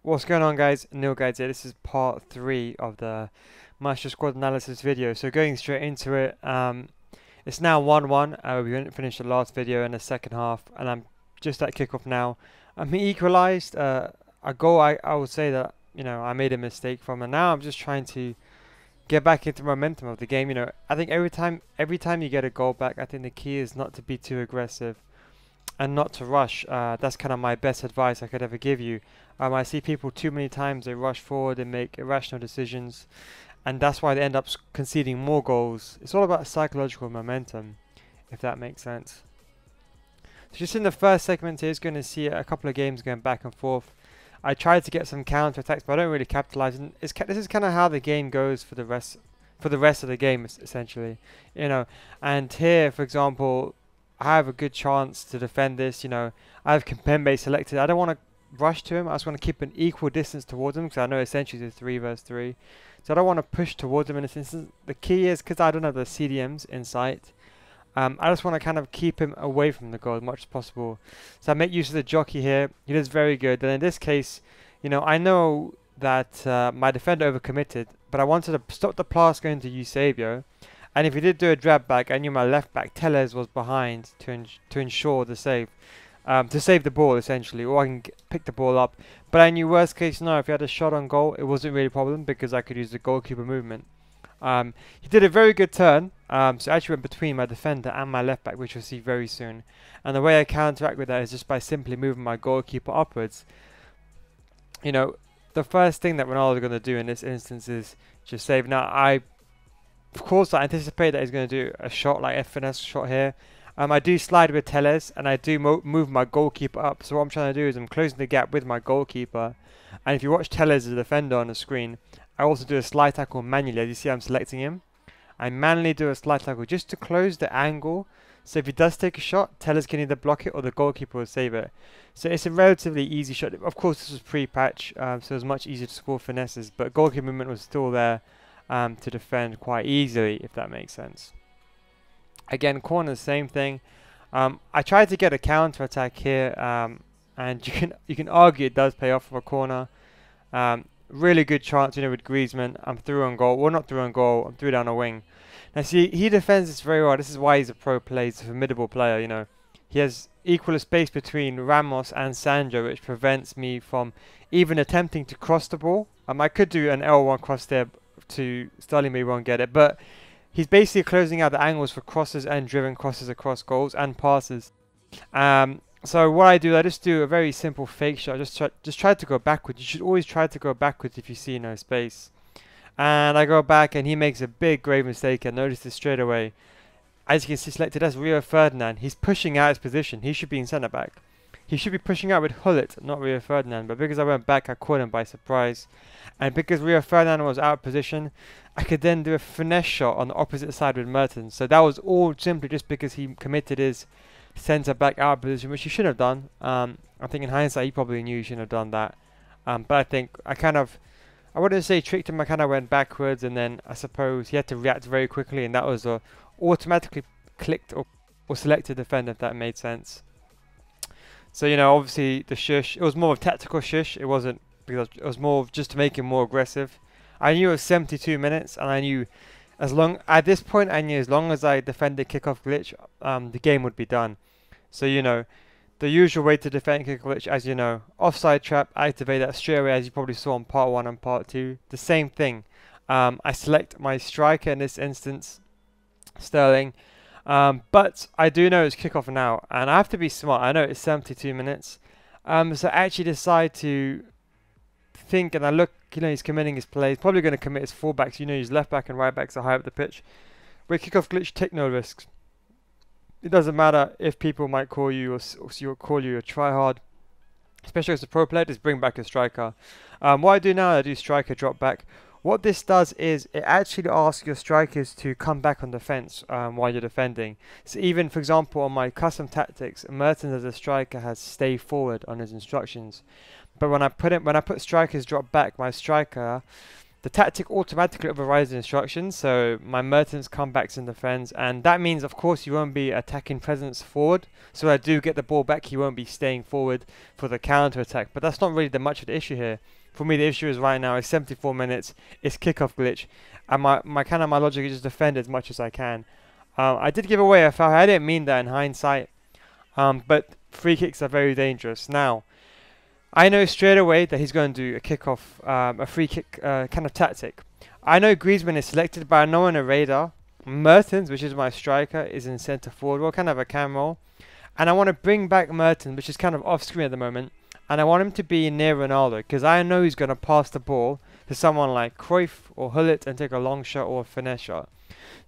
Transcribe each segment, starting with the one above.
What's going on, guys? NealGuides here. This is part 3 of the MaestroSquad analysis video. So going straight into it, it's now 1-1. We didn't finish the last video in the second half, and I'm just at kickoff now. He equalised a goal. I would say that I made a mistake from, and now I'm just trying to get back into momentum of the game. I think every time you get a goal back, I think the key is not to be too aggressive and not to rush. That's kind of my best advice I could ever give you. I see people too many times, they rush forward and make irrational decisions, and that's why they end up conceding more goals. It's all about psychological momentum, if that makes sense. So just in the first segment here, is going to see a couple of games going back and forth. I tried to get some counter attacks, but I don't really capitalize. And this is kind of how the game goes for the rest of the game, essentially. And here, for example, I have a good chance to defend this. I have Kimpembe selected. I don't want to rush to him. I just want to keep an equal distance towards him because I know essentially it's a 3 versus 3. So I don't want to push towards him in this instance. The key is, because I don't have the CDMs in sight, I just want to kind of keep him away from the goal as much as possible. So I make use of the jockey here. He does very good. And in this case, I know that my defender overcommitted, but I wanted to stop the pass going to Eusebio. And if he did do a drag back, I knew my left back, Tellez, was behind to ensure the save. To save the ball, essentially, or I can pick the ball up. But I knew worst case scenario, if he had a shot on goal, it wasn't really a problem because I could use the goalkeeper movement. He did a very good turn, so I actually went between my defender and my left back, which we'll see very soon. And the way I counteract with that is just by simply moving my goalkeeper upwards. The first thing that Ronaldo is going to do in this instance is just save. Now, of course, I anticipate that he's going to do a shot like a finesse shot here. I do slide with Tellez, and I do move my goalkeeper up. So what I'm trying to do is I'm closing the gap with my goalkeeper. And if you watch Tellez as a defender on the screen, I also do a slide tackle manually. As you see, I'm selecting him. I manually do a slide tackle just to close the angle. So if he does take a shot, Tellez can either block it or the goalkeeper will save it. So it's a relatively easy shot. Of course, this was pre-patch, so it was much easier to score finesses. But goalkeeper movement was still there to defend quite easily, if that makes sense. Again, corner, same thing. I tried to get a counter attack here, and you can argue it does pay off for a corner. Really good chance, with Griezmann. I'm through on goal. Well, not through on goal. I'm through down a wing. Now, see, he defends this very well. This is why he's a pro player. He's a formidable player. He has equal space between Ramos and Sandro, which prevents me from even attempting to cross the ball. I could do an L1 cross there to Sterling, maybe won't get it, but he's basically closing out the angles for crosses and driven crosses across goals and passes. So what I do, I just do a very simple fake shot. Just try to go backwards. You should always try to go backwards if you see no space. And I go back, and he makes a big, grave mistake. I noticed this straight away. As you can see, selected as Rio Ferdinand. He's pushing out his position. He should be in centre back. He should be pushing out with Hullet, not Rio Ferdinand. But because I went back, I caught him by surprise. And because Rio Ferdinand was out of position, I could then do a finesse shot on the opposite side with Mertens. So that was all simply just because he committed his centre back out of position, which he should have done. I think in hindsight, he probably knew he shouldn't have done that. But I think I wouldn't say tricked him. I kind of went backwards, and then I suppose he had to react very quickly, and that was automatically clicked or selected defender, if that made sense. So, obviously the shush, it was more of a tactical shush. It wasn't because it was more of just to make him more aggressive. I knew it was 72 minutes, and I knew at this point, I knew as long as I defended kickoff glitch, the game would be done. So, the usual way to defend kickoff glitch, as you know, offside trap, activate that straight away, as you probably saw in part 1 and part 2. The same thing. I select my striker in this instance, Sterling. But I do know it's kickoff now, and I have to be smart. I know it's 72 minutes. So I actually decide to think, and I look, he's committing his play. He's probably going to commit his fullbacks. His left back and right backs are high up the pitch. With kickoff glitch, take no risks. It doesn't matter if people might call you or call you a tryhard, especially as a pro player. Just bring back a striker. What I do now, I do striker drop back. What this does is it actually asks your strikers to come back on defense while you're defending. So even, for example, on my custom tactics, Mertens as a striker has stay forward on his instructions. But when I put strikers drop back, my striker the tactic automatically overrides the instructions, so my Mertens comebacks and defends, and that means of course you won't be attacking presence forward, so when I do get the ball back he won't be staying forward for the counter attack, but that's not really much of the issue here. For me the issue is right now is 74 minutes, it's kickoff glitch, and my logic is just defend as much as I can. I did give away a foul, I didn't mean that in hindsight, but free kicks are very dangerous. Now, I know straight away that he's going to do a kickoff, a free kick kind of tactic. I know Griezmann is selected, but I know on a radar, Mertens, which is my striker, is in centre forward, well, kind of a cam roll. And I want to bring back Mertens, which is kind of off screen at the moment. And I want him to be near Ronaldo, because I know he's going to pass the ball to someone like Cruyff or Hullet and take a long shot or a finesse shot.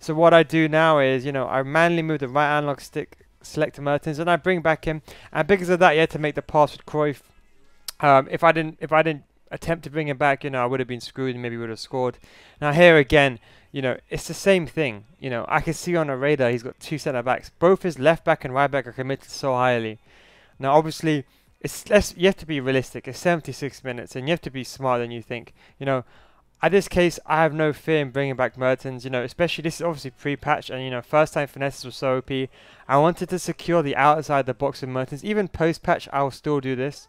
So what I do now is, I manually move the right analog stick, select Mertens, and I bring back him. And because of that, he had to make the pass with Cruyff. If I didn't attempt to bring him back, I would have been screwed and maybe would have scored. Now here again, it's the same thing. I can see on the radar he's got two centre backs. Both his left back and right back are committed so highly. Now obviously, you have to be realistic. It's 76 minutes, and you have to be smarter than you think. At this case, I have no fear in bringing back Mertens. Especially this is obviously pre-patch, and first time finesses was so OP. I wanted to secure the outside the box with Mertens. Even post-patch, I will still do this.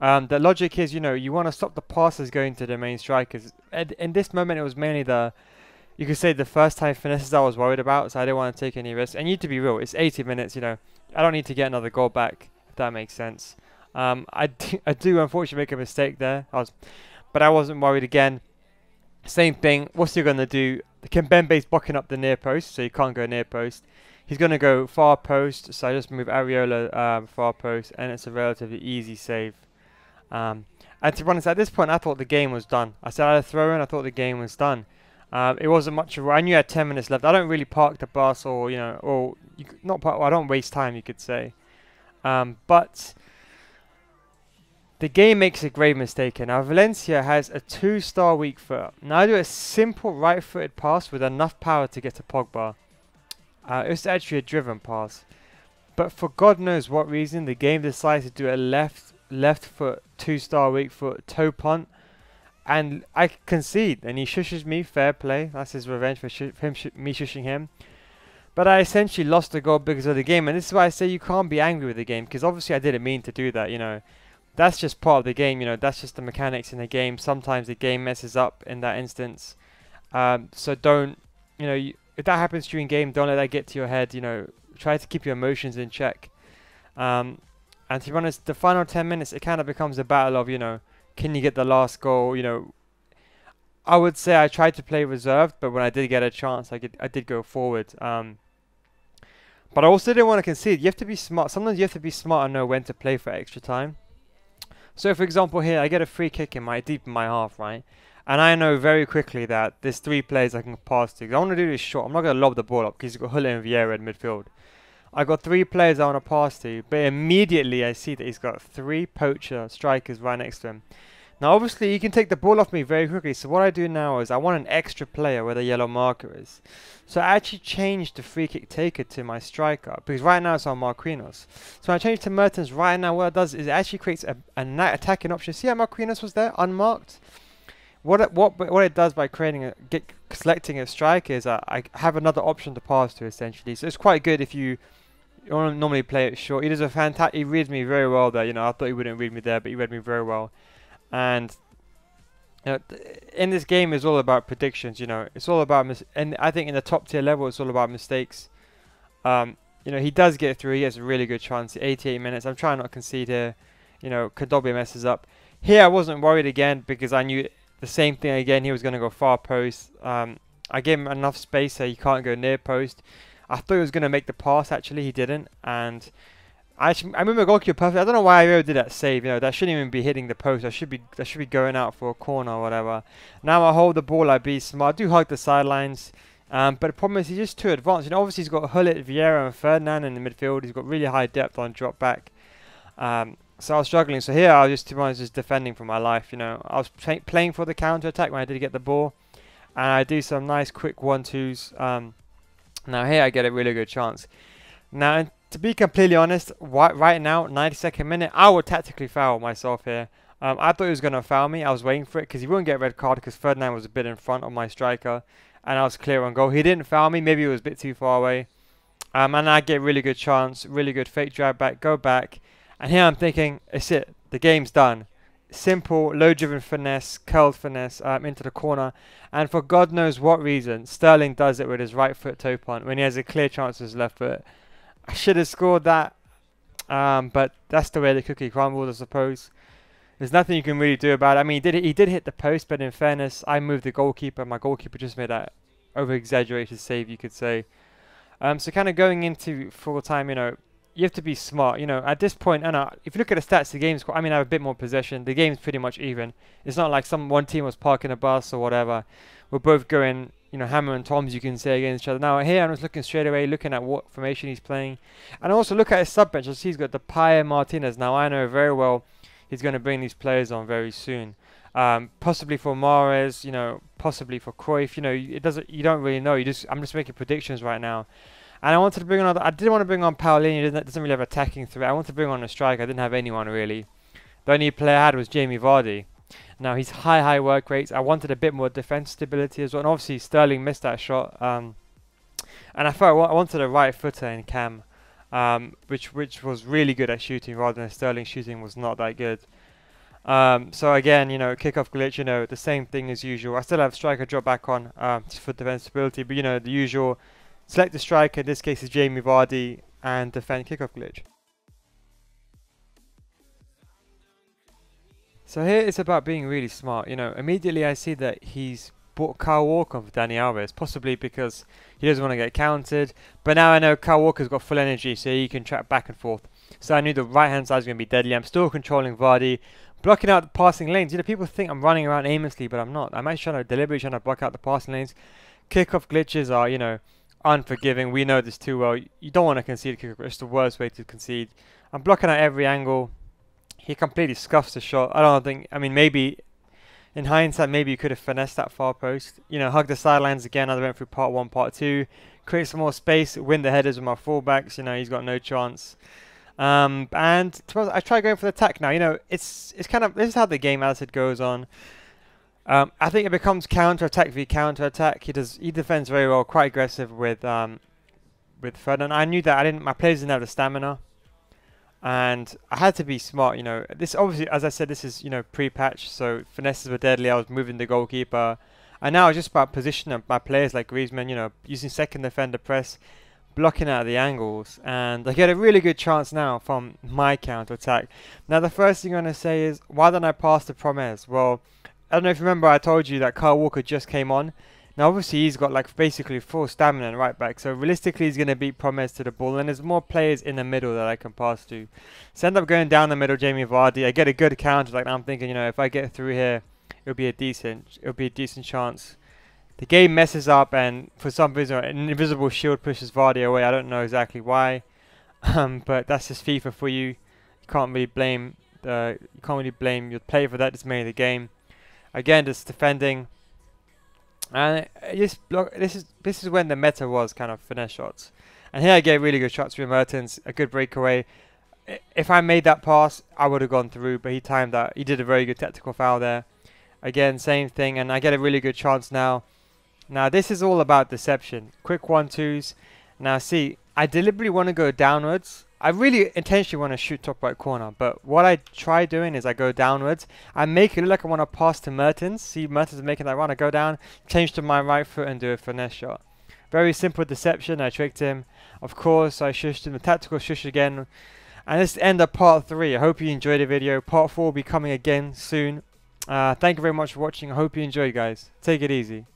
The logic is, you want to stop the passes going to the main strikers. In this moment, it was mainly you could say the first time finesses I was worried about, so I didn't want to take any risks. And you need to be real, it's 80 minutes, I don't need to get another goal back, if that makes sense. I do unfortunately make a mistake there, but I wasn't worried again. Same thing, what's he going to do? Kimpembe's blocking up the near post, so you can't go near post. He's going to go far post, so I just move Areola far post, and it's a relatively easy save. And to be honest, at this point, I thought the game was done. I said I had a throw in, I thought the game was done. It wasn't much of I knew I had 10 minutes left. I don't really park the bus or, I don't waste time, you could say. But the game makes a grave mistake here. Now, Valencia has a 2-star weak foot. Now, I do a simple right-footed pass with enough power to get to Pogba. It's actually a driven pass. But for God knows what reason, the game decides to do a left foot 2-star weak foot toe punt, and I concede, and he shushes me. Fair play, that's his revenge for me shushing him. But I essentially lost the goal because of the game, and this is why I say you can't be angry with the game, because obviously I didn't mean to do that. That's just part of the game. That's just the mechanics in the game. Sometimes the game messes up in that instance, so don't if that happens during game, don't let that get to your head. Try to keep your emotions in check. And to be honest, the final 10 minutes, it kind of becomes a battle of, can you get the last goal? I would say I tried to play reserved, but when I did get a chance, I did go forward. But I also didn't want to concede. You have to be smart. Sometimes you have to be smart and know when to play for extra time. So, for example, here, I get a free kick deep in my half, right? And I know very quickly that there's 3 players I can pass to. I want to do this short. I'm not going to lob the ball up because you've got Hullet and Vieira in midfield. I got 3 players I want to pass to, but immediately I see that he's got 3 poacher strikers right next to him. Now obviously he can take the ball off me very quickly, so what I do now is I want an extra player where the yellow marker is. So I actually changed the free kick taker to my striker, because right now it's on Marquinhos. So when I change to Mertens right now, what it does is it actually creates an attacking option. See how Marquinhos was there, unmarked? What it does by selecting a striker is I have another option to pass to essentially. So it's quite good if you normally play it short. He does a fantastic. He reads me very well there. I thought he wouldn't read me there, but he read me very well. And in this game, it's all about predictions. It's all about and I think in the top tier level, it's all about mistakes. He does get through. He has a really good chance. 88 minutes. I'm trying not to concede here. Kadobi messes up. Here, I wasn't worried again because I knew the same thing again. He was going to go far post. I gave him enough space so he can't go near post. I thought he was going to make the pass, actually he didn't, and I remember goalkeeper perfect. I don't know why I ever did that save, that shouldn't even be hitting the post. That should be going out for a corner or whatever. Now I hold the ball, I be smart. I do hug the sidelines, but the problem is he's just too advanced. Obviously he's got Hullet, Vieira and Ferdinand in the midfield. He's got really high depth on drop back. So I was struggling. So here I was just defending for my life, I was playing for the counter attack when I did get the ball, and I do some nice quick 1-2s. Now here I get a really good chance. Now, and to be completely honest, right now, 92nd minute, I would tactically foul myself here. I thought he was going to foul me. I was waiting for it because he wouldn't get a red card because Ferdinand was a bit in front of my striker and I was clear on goal. He didn't foul me. Maybe it was a bit too far away. And I get really good chance, really good fake drive back, go back. And here I'm thinking, it's it. The game's done. Simple, low-driven finesse, curled finesse into the corner. And for God knows what reason, Sterling does it with his right foot toe punt when he has a clear chance with his left foot. I should have scored that. But that's the way the cookie crumbles, I suppose. There's nothing you can really do about it. I mean, he did hit the post, but in fairness, I moved the goalkeeper. My goalkeeper just made that over-exaggerated save, you could say. So kind of going into full time, you know, you have to be smart. You know, at this point, and if you look at the stats, the game's I mean, I have a bit more possession. The game's pretty much even. It's not like one team was parking a bus or whatever. We're both going, you know, hammer and toms, you can say, against each other. Now here, I was looking straight away, looking at what formation he's playing, and also look at his sub bench. He's got Depay, Martinez. Now I know very well he's going to bring these players on very soon. Possibly for Mahrez, you know, possibly for Cruyff. You know, you don't really know. I'm just making predictions right now. And I wanted to bring on I didn't want to bring on Paulinho. He doesn't really have attacking threat. I wanted to bring on a striker. I didn't have anyone really. The only player I had was Jamie Vardy. Now he's high work rates. I wanted a bit more defense stability as well. And obviously Sterling missed that shot. And I felt I wanted a right footer in Cam, which was really good at shooting, rather than Sterling shooting was not that good. So again, you know, kickoff glitch, you know, the same thing as usual. I still have striker drop back on for defense stability, but you know, the usual. Select the striker, in this case is Jamie Vardy, and defend kickoff glitch. So here it's about being really smart. You know, immediately I see that he's bought Kyle Walker for Dani Alves, possibly because he doesn't want to get countered. But now I know Kyle Walker's got full energy, so he can track back and forth. So I knew the right hand side was going to be deadly. I'm still controlling Vardy, blocking out the passing lanes. You know, people think I'm running around aimlessly, but I'm not. I'm actually deliberately trying to block out the passing lanes. Kickoff glitches are, you know, unforgiving. We know this too well. You don't want to concede a kick. It's the worst way to concede. I'm blocking at every angle. He completely scuffs the shot. I mean, maybe in hindsight, maybe you could have finessed that far post. You know, hug the sidelines again as I went through part 1, part 2. Create some more space. Win the headers with my fullbacks. You know, he's got no chance. And I try going for the attack now. You know, it's kind of, this is how the game, as it goes on. I think it becomes counter-attack v counter-attack. He defends very well, quite aggressive with Ferdinand. I knew that my players didn't have the stamina, and I had to be smart. You know, this obviously, as I said, this is, you know, pre-patch, so finesses were deadly. I was moving the goalkeeper, and now it's just about positioning my players like Griezmann. You know, using second defender press, blocking out the angles, and I get a really good chance now from my counter-attack. Now the first thing I'm going to say is, why don't I pass to Pro Maes? Well, I don't know if you remember, I told you that Kyle Walker just came on. Now obviously he's got like basically full stamina and right back, so realistically he's going to beat Pro Maes to the ball, and there's more players in the middle that I can pass to. So I end up going down the middle, Jamie Vardy. I get a good counter. Like, I'm thinking, you know, if I get through here, it'll be a decent chance. The game messes up, and for some reason an invisible shield pushes Vardy away. I don't know exactly why, but that's just FIFA for you. You can't really blame your player for that. It's mainly the game. Again, just defending, and just block. This is when the meta was kind of finesse shots, and here I get really good shots from Mertens, a good breakaway. If I made that pass, I would have gone through, but he timed that. He did a very good tactical foul there. Again, same thing, and I get a really good chance now. Now this is all about deception. Quick 1-2s. Now see, I deliberately want to go downwards. I really intentionally want to shoot top right corner, but what I try doing is I go downwards. I make it look like I want to pass to Mertens. See, Mertens is making that run. I go down, change to my right foot and do a finesse shot. Very simple deception. I tricked him. Of course, I shushed him. The tactical shush again. And this is the end of part 3. I hope you enjoyed the video. Part 4 will be coming again soon. Thank you very much for watching. I hope you enjoyed, guys. Take it easy.